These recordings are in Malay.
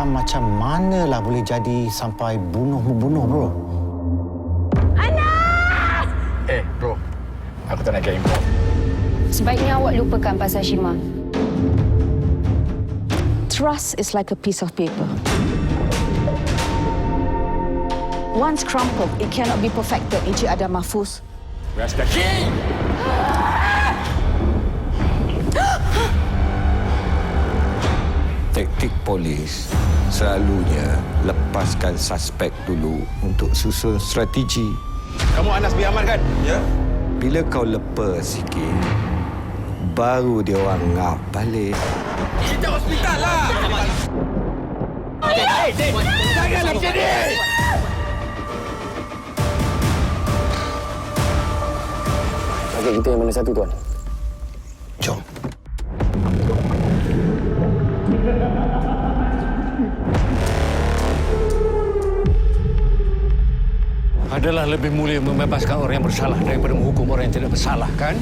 macam manalah boleh jadi sampai bunuh-membunuh, bro? Anas! Bro. Aku tak nak game, bro. Sebaiknya awak lupakan pasal Shima. Trust is like a piece of paper. Once crumpled, it cannot be perfected, Encik Adam Mahfuz. Where's the king? Taktik polis selalunya lepaskan suspek dulu untuk susun strategi. Kamu Anas bin Ahmad kan? Ya. Bila kau lepas sikit, baru dia orang ngap balik. Kita hospital lah! Janganlah macam ni! Target kita yang mana satu, Tuan? Jom. Adalah lebih mulia membebaskan orang yang bersalah daripada menghukum orang yang tidak bersalah, kan?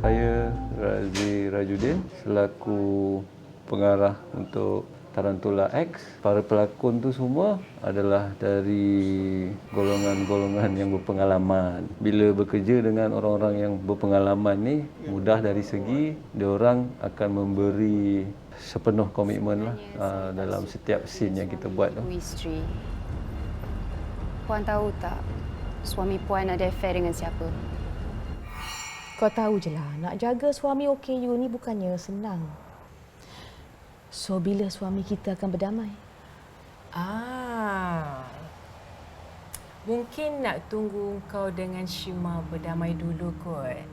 Saya Razi Rajudin selaku pengarah untuk Tarantula X. Para pelakon tu semua adalah dari golongan-golongan yang berpengalaman. Bila bekerja dengan orang-orang yang berpengalaman ni, mudah dari segi diorang akan memberi sepenuh komitmen lah dalam setiap scene yang kita buat tu. Isteri. Puan tahu tak suami Puan ada affair dengan siapa? Kau tahu je lah, nak jaga suami OKU ni bukannya senang. So, bila suami kita akan berdamai? Mungkin nak tunggu kau dengan Shima berdamai dulu kot.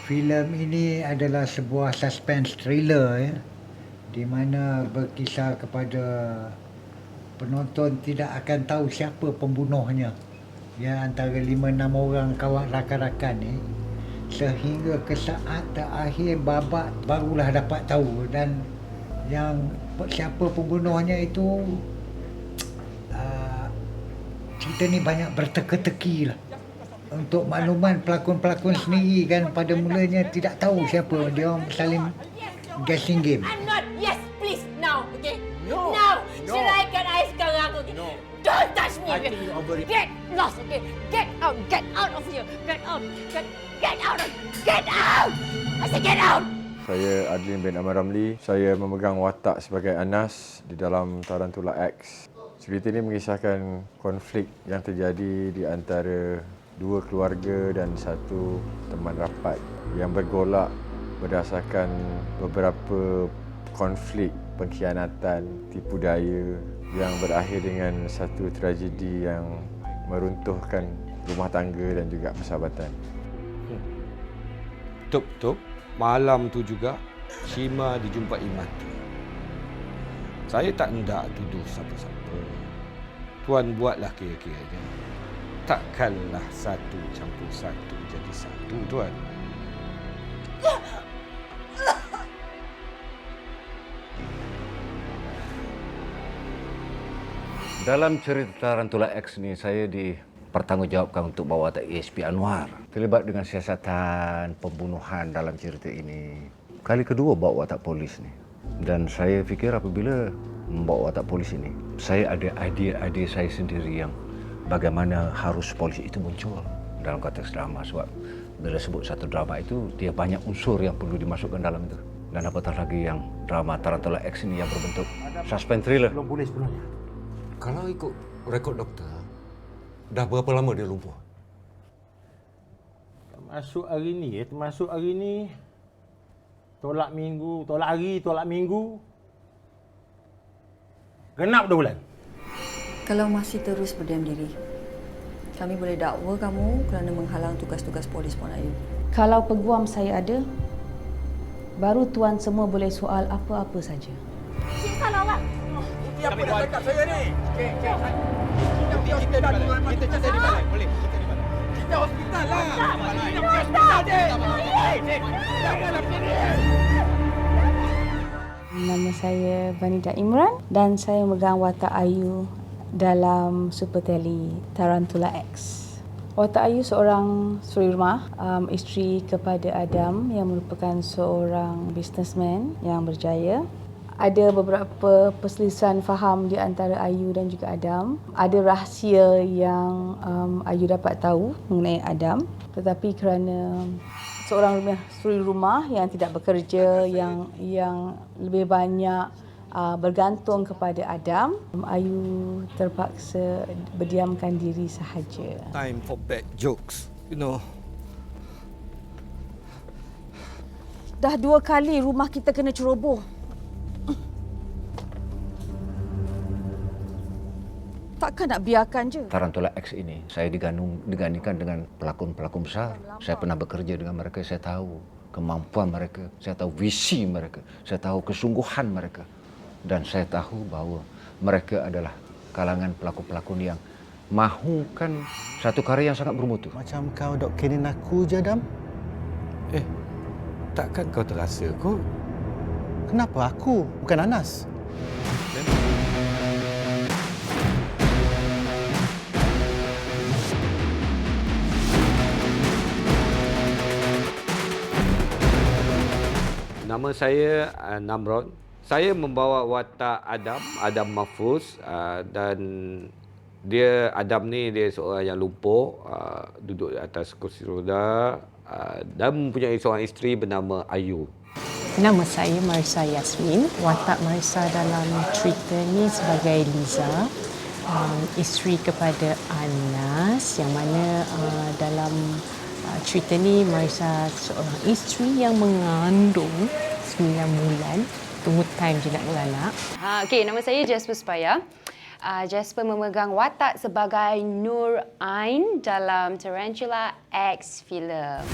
Filem ini adalah sebuah suspense thriller ya, di mana berkisah kepada penonton tidak akan tahu siapa pembunuhnya. Ya, antara 5-6 orang kawan rakan-rakan ni, sehingga ke saat terakhir babak barulah dapat tahu, dan yang siapa pembunuhnya itu cerita ni banyak berteka-teki lah. Untuk makluman pelakon-pelakon sendiri kan pada mulanya tidak tahu siapa, dia orang saling guessing game. I'm not. Yes, please now, okay? No. Now, No. ceraikan I sekarang, okay? No. Don't touch me, I okay? think you over it. Get lost, okay? Get out of here. Get out. Get out. I say get out. Saya Adlin bin Ahmad Ramli. Saya memegang watak sebagai Anas di dalam Tarantula X. Cerita ini mengisahkan konflik yang terjadi di antara dua keluarga dan satu teman rapat yang bergolak berdasarkan beberapa konflik, pengkhianatan, tipu daya yang berakhir dengan satu tragedi yang meruntuhkan rumah tangga dan juga persahabatan. Betul-betul, malam tu juga Shima dijumpai mati. Saya tak hendak tuduh siapa-siapa. Tuan buatlah kira-kiranya. Takkanlah satu campur satu jadi satu, Tuan. Dalam cerita Tarantula X ni, saya dipertanggungjawabkan untuk bawa watak ASP Anwar. Terlibat dengan siasatan pembunuhan dalam cerita ini. Kali kedua bawa watak polis ni. Dan saya fikir apabila membawa watak polis ini, saya ada idea saya sendiri yang bagaimana harus polis itu muncul dalam konteks drama. Sebab bila sebut satu drama itu, dia banyak unsur yang perlu dimasukkan dalam itu. Dan apatah lagi yang drama Tarantula X ini yang berbentuk suspense thriller. Belum boleh sebenarnya. Kalau ikut rekod doktor, dah berapa lama dia lumpuh? Termasuk hari ni, tolak minggu. Genap 2 bulan. Kalau masih terus berdiam diri, kami boleh dakwa kamu kerana menghalang tugas-tugas polis Puan Ayu. Kalau peguam saya ada, baru tuan semua boleh soal apa-apa saja. Cik, salah awak. apa dah cakap saya ni? Kita cerita di mana? Boleh, kita di mana? Kita hospital lah. Kita pergi hospital, Dek. Janganlah macam ni. Nama saya Vanida Imran dan saya memegang watak Ayu dalam Super Tele Tarantula X. Watak Ayu seorang suri rumah, isteri kepada Adam yang merupakan seorang businessman yang berjaya. Ada beberapa perselisihan faham di antara Ayu dan juga Adam. Ada rahsia yang Ayu dapat tahu mengenai Adam, tetapi kerana seorang suri rumah yang tidak bekerja, yang lebih banyak bergantung kepada Adam, Ayu terpaksa berdiamkan diri sahaja. Time for bad jokes, you know. Dah 2 kali rumah kita kena ceroboh. Takkan nak biarkan je. Tarantula X ini saya digantikan dengan pelakon-pelakon besar. Saya pernah bekerja dengan mereka, saya tahu kemampuan mereka, saya tahu visi mereka, saya tahu kesungguhan mereka. Dan saya tahu bahawa mereka adalah kalangan pelakon-pelakon yang mahukan satu karya yang sangat bermutu. Macam kau dok kinin aku je, Adam. Takkan kau terasa kot? Kenapa aku? Bukan Anas. Nama saya Namron. Saya membawa watak Adam Mahfuz, dan Adam ni dia seorang yang lumpuh, duduk di atas kursi roda, dan mempunyai seorang isteri bernama Ayu. Nama saya Marisa Yasmin. Watak Marisa dalam cerita ni sebagai Liza, isteri kepada Anas, yang mana dalam cerita ni Marisa seorang isteri yang mengandung 9 bulan. Tunggu time je nak beranak. Okey, nama saya Jasper Spaya. Jasper memegang watak sebagai Nur Ain dalam Tarantula X filem.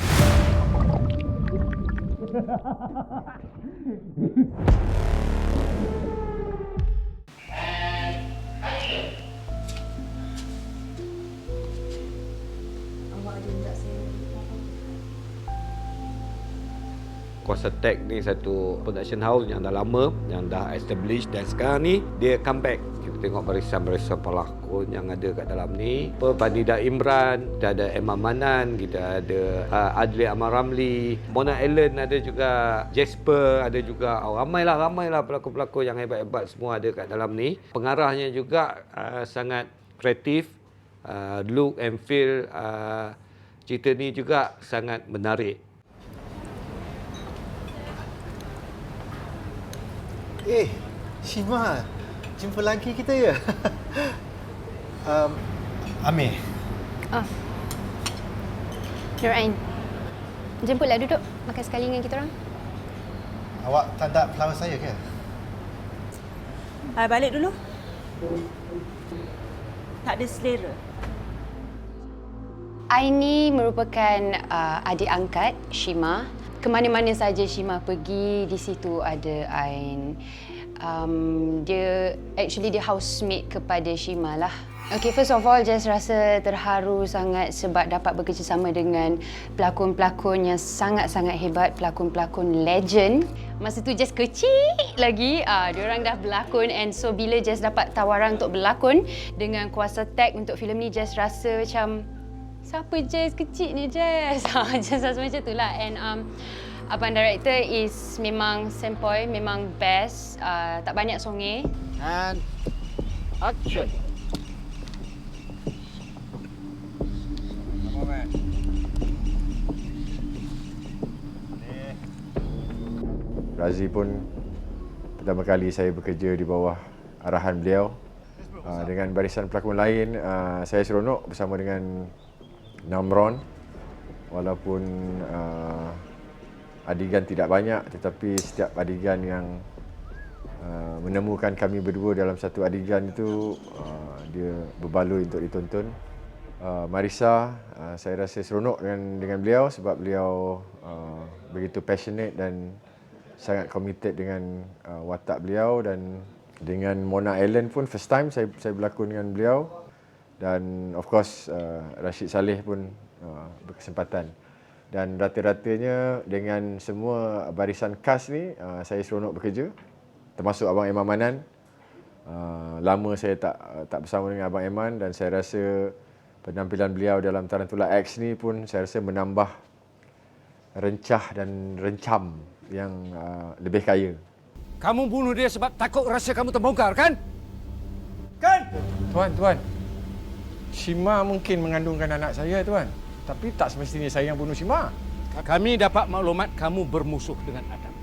Kuasa Tech ni satu production house yang dah lama, yang dah established, dan sekarang ni dia comeback. Kita tengok barisan-barisan pelakon yang ada kat dalam ni. Vanida Imran, kita ada Emma Manan, kita ada Adli Amar Ramli, Mona Allen ada juga, Jasper ada juga. Ramailah pelakon-pelakon yang hebat-hebat semua ada kat dalam ni. Pengarahnya juga sangat kreatif, look and feel cerita ni juga sangat menarik. Shima, jumpa lagi kita ya? Amir. Nur Ain, jemputlah duduk makan sekali dengan kita orang. Awak tak ada flower saya ke? Balik dulu. Tak ada selera. Ain ni merupakan adik angkat Shima. Kemana-mana saja Shima pergi, di situ ada Ain. Dia housemate kepada Shima lah. Okay, first of all, Jess rasa terharu sangat sebab dapat bekerjasama dengan pelakon-pelakon yang sangat-sangat hebat, pelakon-pelakon legend. Masa tu Jess kecil lagi, diorang dah berlakon, and so bila Jess dapat tawaran untuk berlakon dengan Kuasa Tech untuk filem ni, Jess rasa macam, siapa Jess kecil ni Jess? Jess rasa macam tu lah. And abang director is memang sempoi, memang best, tak banyak songe. And action. Razi pun pertama kali saya bekerja di bawah arahan beliau. Dengan barisan pelakon lain, saya seronok bersama dengan Namron. Walaupun adegan tidak banyak, tetapi setiap adegan yang menemukan kami berdua dalam satu adegan itu, dia berbaloi untuk ditonton. Marisa, saya rasa seronok dengan beliau sebab beliau begitu passionate dan sangat committed dengan watak beliau, dan Dengan Mona Allen pun first time saya berlakon dengan beliau. Dan of course Rashid Saleh pun berkesempatan. Dan rata-ratanya dengan semua barisan cast ni saya seronok bekerja. Termasuk Abang Eman Manan. Lama saya tak bersama dengan Abang Eman dan saya rasa penampilan beliau dalam Tarantula X ni pun saya rasa menambah rencah dan rencam yang lebih kaya. Kamu bunuh dia sebab takut rahsia kamu terbongkar, kan? Kan? Tuan. Shima mungkin mengandungkan anak saya, Tuan. Tapi tak semestinya saya yang bunuh Shima. Kami dapat maklumat kamu bermusuh dengan Adam.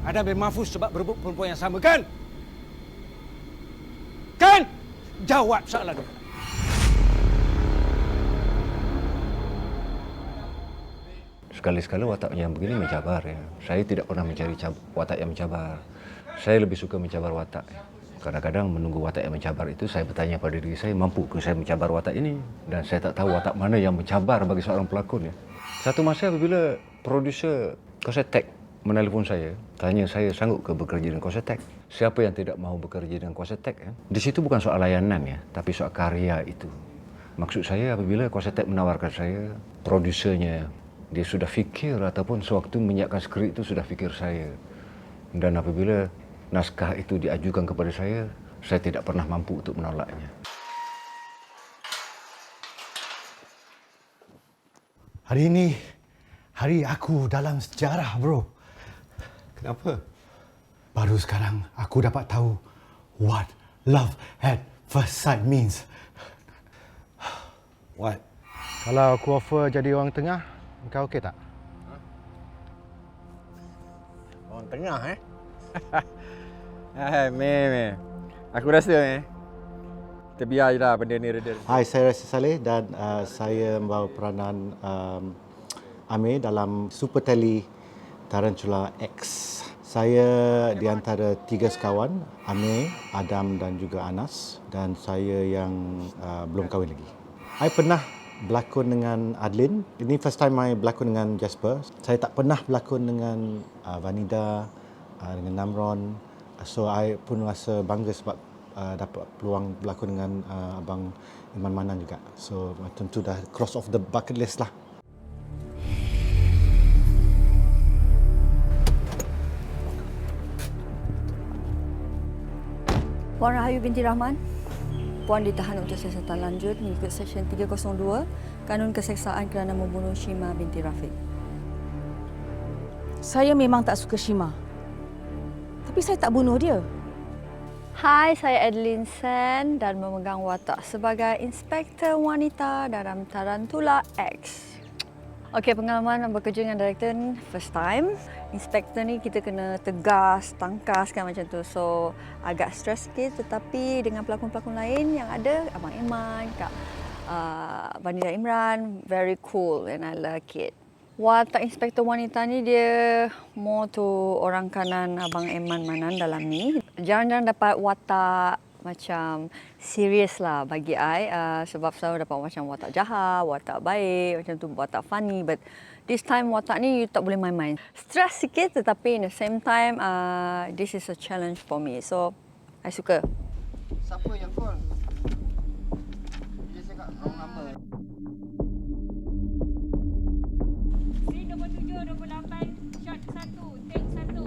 Adam bin Mahfuz sebab berebut perempuan yang sama, kan? Kan? Jawab soalan itu. Sekali-sekala watak yang begini mencabar. Ya. Saya tidak pernah mencari watak yang mencabar. Saya lebih suka mencabar watak. Kadang-kadang menunggu watak yang mencabar itu, saya bertanya pada diri saya, mampu ke saya mencabar watak ini? Dan saya tak tahu watak mana yang mencabar bagi seorang pelakon. Ya. Satu masa apabila produser Kosetek menelpon saya, tanya saya sanggup ke bekerja dengan Kosetek. Siapa yang tidak mahu bekerja dengan Kosetek? Ya? Di situ bukan soal layanan, ya, tapi soal karya itu. Maksud saya apabila Kosetek menawarkan saya, produsernya, dia sudah fikir ataupun sewaktu menyiapkan skrip itu sudah fikir saya. Dan apabila naskah itu diajukan kepada saya tidak pernah mampu untuk menolaknya. Hari ini, hari aku dalam sejarah, bro. Kenapa? Baru sekarang aku dapat tahu what love at first sight means. What? Kalau aku offer jadi orang tengah, kau okey tak? Orang tengah, Meh. Aku rasa, kita biar je lah benda ni reda. Hai, saya Rashid Saleh dan saya membawa peranan Amir dalam Super Tele Tarantula X. Saya di antara 3 sekawan, Amir, Adam dan juga Anas, dan saya yang belum kahwin lagi. Saya pernah berlakon dengan Adlin. Ini first time saya berlakon dengan Jasper. Saya tak pernah berlakon dengan Vanida, dengan Namron. So, saya pun rasa bangga sebab dapat peluang berlakon dengan Abang Eman Manan juga. So, tentu dah cross off the bucket list lah. Puan Rahayu binti Rahman, Puan ditahan untuk siasatan lanjut mengikut Seksyen 302 Kanun Keseksaan kerana membunuh Shima binti Rafiq. Saya memang tak suka Shima. Tapi saya tak bunuh dia. Hai, saya Adeline Sen dan memegang watak sebagai inspektor wanita dalam Tarantula X. Okey, pengalaman bekerja dengan director first time. Inspektor ni kita kena tegas, tangkas kan macam tu. So, agak stres sikit tetapi dengan pelakon-pelakon lain yang ada, Abang Eman, Kak Vanida Imran, very cool and I like it. Watak inspektor wanita ni dia more to orang kanan Abang Eman Manan dalam ni. Jarang-jarang dapat watak macam serius lah bagi I sebab selalu dapat macam watak jahat, watak baik, macam tu watak funny, but this time watak ni you tak boleh main-main. Stress sikit tetapi in the same time this is a challenge for me. So I suka. Siapa yang call? Dia cakap wrong number. Scene 27, 28, shot 1, take 1.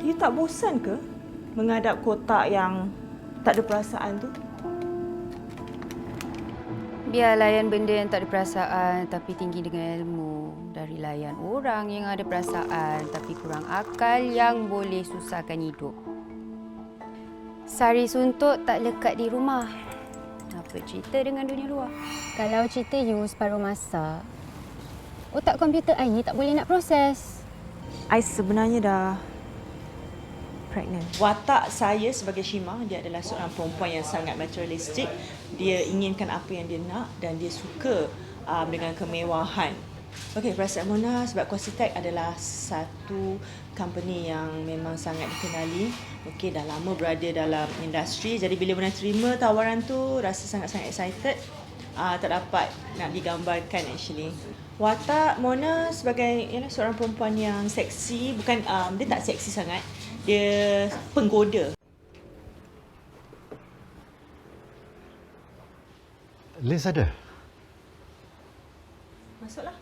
You tak bosan ke menghadap kotak yang tak ada perasaan tu? Biar layan benda yang tak ada perasaan tapi tinggi dengan ilmu dari layan orang yang ada perasaan tapi kurang akal yang boleh susahkan hidup. Sari suntuk tak lekat di rumah. Apa cerita dengan dunia luar? Kalau cerita you separuh masa, otak komputer I ni tak boleh nak proses. I sebenarnya dah pregnant. Watak saya sebagai Shima, dia adalah seorang perempuan yang sangat materialistik. Dia inginkan apa yang dia nak dan dia suka dengan kemewahan. Okey, Perasaan Mona sebab Quasitek adalah satu company yang memang sangat dikenali. Okey, dah lama berada dalam industri. Jadi bila Mona terima tawaran tu, rasa sangat-sangat excited. Tak dapat nak digambarkan actually. Watak Mona sebagai seorang perempuan yang seksi, bukan dia tak seksi sangat. Dia penggoda. Liz ada? Masuklah.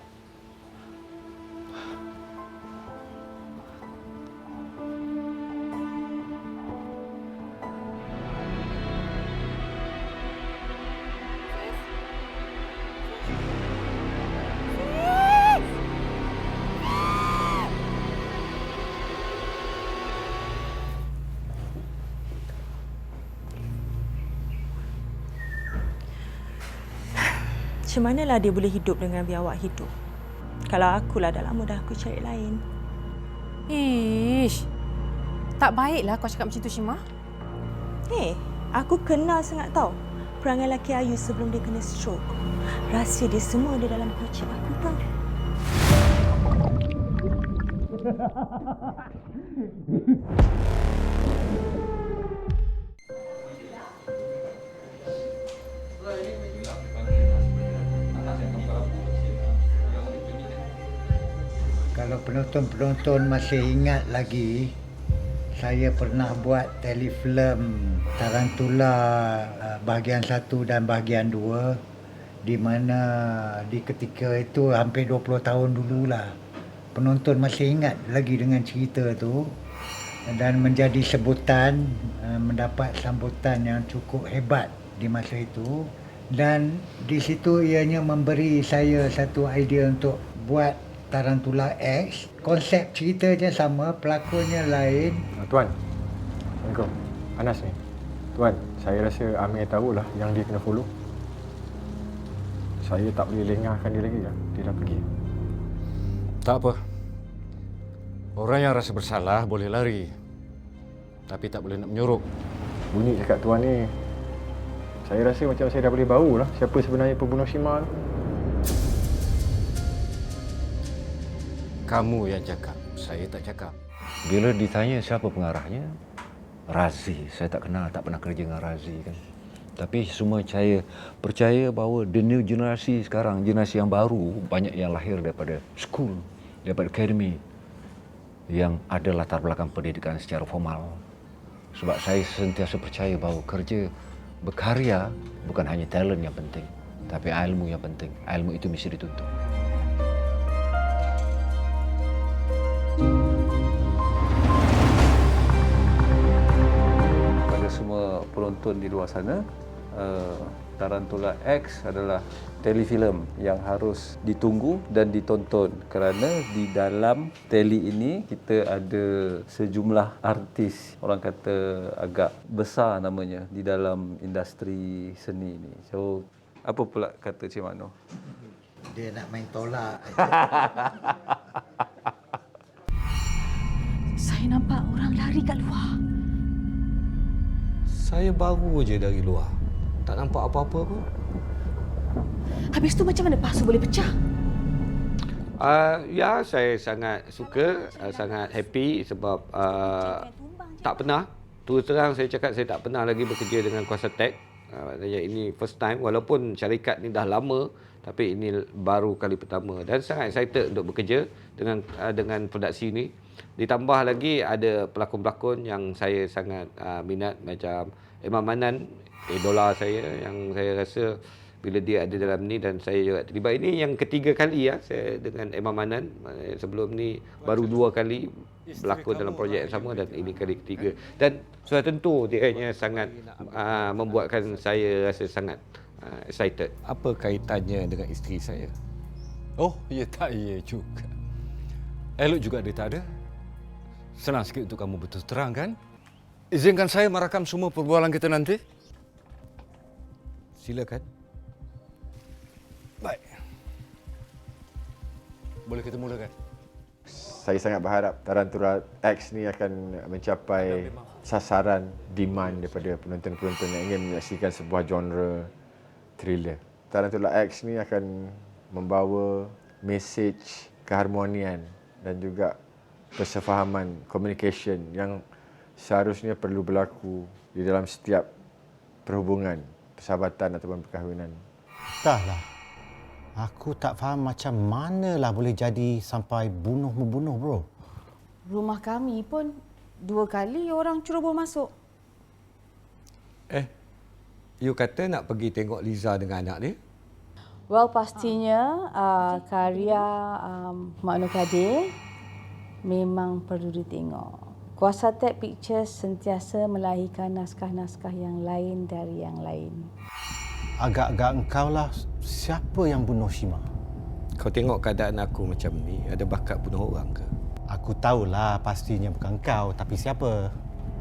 Macam manalah dia boleh hidup dengan biawak hidup? Kalau akulah dah lama dah aku cari lain. Ish. Tak baiklah kau cakap macam tu, Shima. Aku kenal sangat tau perangai lelaki Ayu sebelum dia kena stroke. Rahsia dia semua ada dalam kocik aku tau. Kalau penonton-penonton masih ingat lagi, saya pernah buat telefilm Tarantula bahagian 1 dan bahagian 2 di mana di ketika itu hampir 20 tahun dululah. Penonton masih ingat lagi dengan cerita tu dan menjadi sebutan, mendapat sambutan yang cukup hebat di masa itu. Dan di situ ianya memberi saya satu idea untuk buat Tarantula X. Konsep ceritanya sama, pelakonnya lain. Tuan, Assalamualaikum. Anas ni. Tuan, saya rasa Amir tahulah yang dia kena follow. Saya tak boleh lengahkan dia lagi lah. Dia dah pergi. Tak apa. Orang yang rasa bersalah boleh lari. Tapi tak boleh nak menyuruh. Bunyi cakap tuan ni, saya rasa macam saya dah boleh bau lah siapa sebenarnya pembunuh Shima tu. Kamu yang cakap, saya tak cakap. Bila ditanya siapa pengarahnya, Razi. Saya tak kenal, tak pernah kerja dengan Razi kan. Tapi semua percaya bahawa the new generasi sekarang, generasi yang baru, banyak yang lahir daripada school, daripada academy yang ada latar belakang pendidikan secara formal. Sebab saya sentiasa percaya bahawa kerja berkarya bukan hanya talent yang penting, tapi ilmu yang penting. Ilmu itu mesti dituntut. Semua penonton di luar sana, Tarantula X adalah telefilm yang harus ditunggu dan ditonton kerana di dalam teli ini kita ada sejumlah artis, orang kata agak besar namanya di dalam industri seni ini. So, apa pula kata Cik Mano? Dia nak main tolak. Saya nampak orang lari kat luar. Saya baru je dari luar. Tak nampak apa-apa pun. Habis tu macam mana pasu boleh pecah? Ya, saya sangat suka, sangat happy sebab tak pernah. Terus terang saya cakap saya tak pernah lagi bekerja dengan Quasitek. Ini first time, walaupun syarikat ni dah lama, tapi ini baru kali pertama. Dan sangat excited untuk bekerja dengan produksi ni. Ditambah lagi ada pelakon-pelakon yang saya sangat minat macam Emma Manan, idola saya yang saya rasa bila dia ada dalam ni dan saya juga terlibat. Ini yang ketiga kali saya dengan Emma Manan. Sebelum ni baru 2 kali berlakon dalam projek yang sama dan ini kali ketiga. Dan sudah tentu dia hanya sangat membuatkan saya rasa sangat excited. Apa kaitannya dengan isteri saya? Oh, ya tak, ya juga. Elok juga dia tak ada. Senang sikit untuk kamu betul terang kan? Izinkan saya merakam semua perbualan kita nanti. Silakan. Baik. Boleh kita mulakan? Saya sangat berharap Tarantula X ni akan mencapai sasaran demand daripada penonton-penonton yang ingin menyaksikan sebuah genre thriller. Tarantula X ni akan membawa mesej keharmonian dan juga persefahaman, communication yang seharusnya perlu berlaku di dalam setiap perhubungan, persahabatan ataupun perkahwinan. Entahlah. Aku tak faham macam manalah boleh jadi sampai bunuh-membunuh, bro. Rumah kami pun 2 kali orang cuba masuk. You kata nak pergi tengok Liza dengan anak dia? Well, pastinya karya Mak Nur Kadir memang perlu ditengok. Kuasa Tech Pictures sentiasa melahirkan naskah-naskah yang lain dari yang lain. Agak-agak engkau lah, siapa yang bunuh Shima? Kau tengok keadaan aku macam ni, ada bakat bunuh orang ke? Aku tahulah pastinya bukan kau, tapi siapa?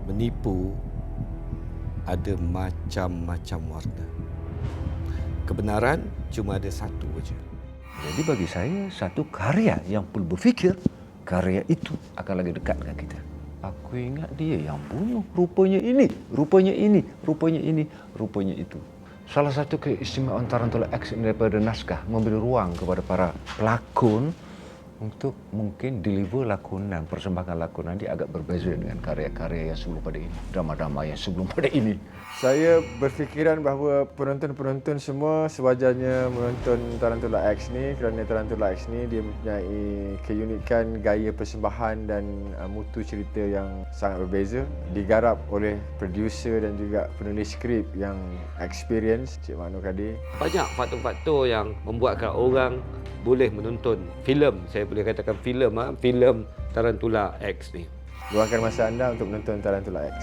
Menipu ada macam-macam warna. Kebenaran cuma ada satu saja. Jadi bagi saya, satu karya yang perlu berfikir, karya itu akan lagi dekat dengan kita. Aku ingat dia yang bunuh. Rupanya ini, rupanya ini, rupanya ini, rupanya itu. Salah satu keistimewaan Tarantula X daripada naskah memberi ruang kepada para pelakon untuk mungkin deliver lakonan, persembahkan lakonan dia agak berbeza dengan karya-karya yang sebelum pada ini, drama-drama yang sebelum pada ini. Saya berfikiran bahawa penonton-penonton semua sewajarnya menonton Tarantula X ni kerana Tarantula X ni dia mempunyai keunikan gaya persembahan dan mutu cerita yang sangat berbeza. Digarap oleh producer dan juga penulis skrip yang experience, Cik Mak Nur Kadir. Banyak faktor-faktor yang membuatkan orang boleh menonton filem, saya boleh katakan filem Tarantula X ni. Luangkan masa anda untuk menonton Tarantula X.